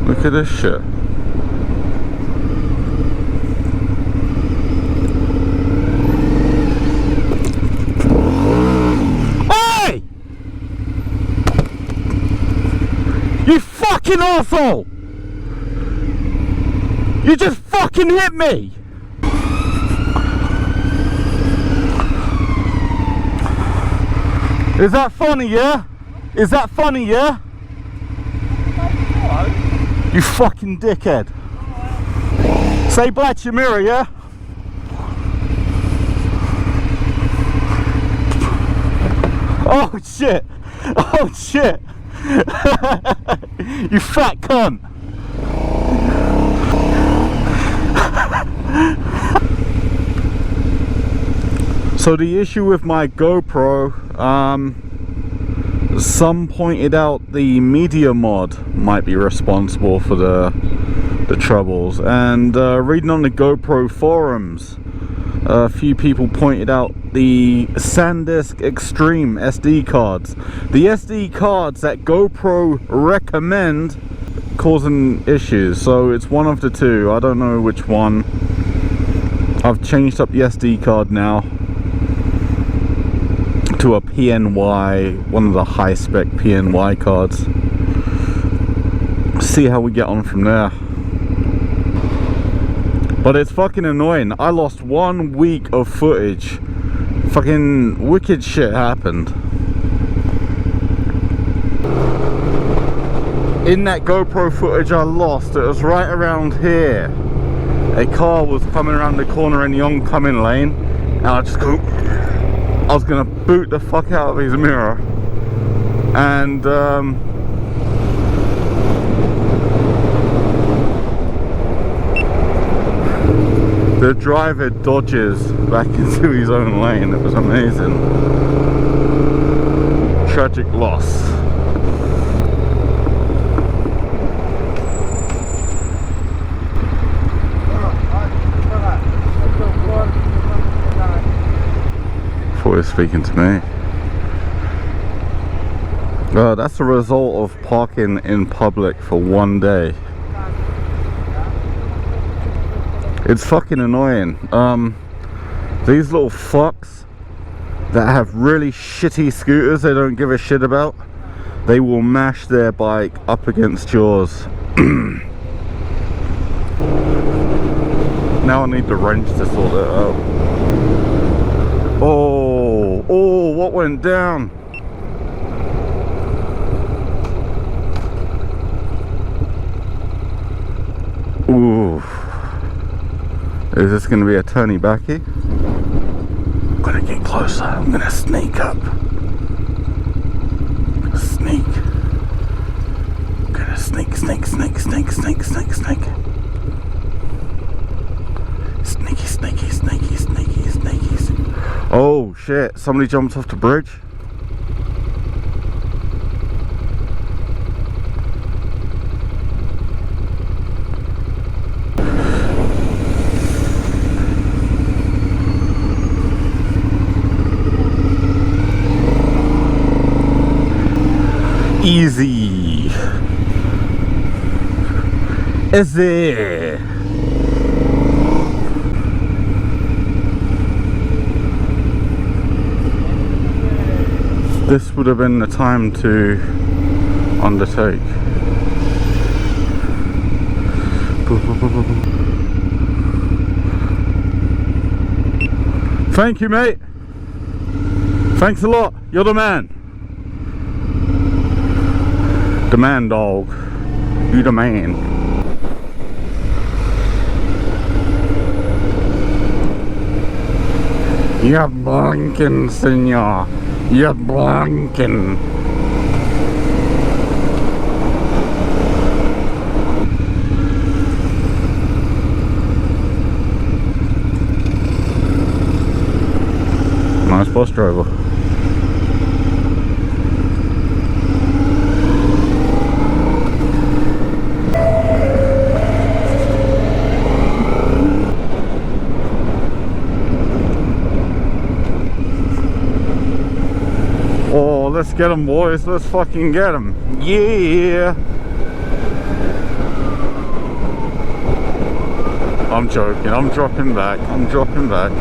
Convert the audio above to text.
Look at this shit. Hey! You fucking arsehole! You just fucking hit me! Is that funny, yeah? Is that funny, yeah? You fucking dickhead. Say bye to your mirror, yeah? Oh shit. Oh shit. You fat cunt. So the issue with my GoPro, some pointed out the media mod might be responsible for the troubles, and reading on the GoPro forums, a few people pointed out the SanDisk Extreme SD cards. The SD cards that GoPro recommend causing issues, so it's one of the two. I don't know which one. I've changed up the SD card now to a PNY, one of the high-spec PNY cards. See how we get on from there. But it's fucking annoying. I lost 1 week of footage. Fucking wicked shit happened. In that GoPro footage I lost, it was right around here. A car was coming around the corner in the oncoming lane, and I just go, I was gonna boot the fuck out of his mirror, and the driver dodges back into his own lane. It was amazing. Tragic loss. Before he's speaking to me. That's the result of parking in public for 1 day. It's fucking annoying. These little fucks that have really shitty scooters they don't give a shit about, they will mash their bike up against yours. Now I need the wrench to sort it out. Oh, what went down? Ooh. Is this going to be a turny backy? I'm going to get closer. I'm going to sneak up. Sneak. I'm going to sneak. Sneaky. Oh shit, somebody jumped off the bridge. Easy. Easy. This would have been the time to undertake. Thank you, mate. Thanks a lot. You're the man. The man, dog. You the man. You're blinking, senor. You're blinking. Nice bus driver. Oh, let's get them, boys. Let's fucking get them. Yeah. I'm joking. I'm dropping back. I'm dropping back.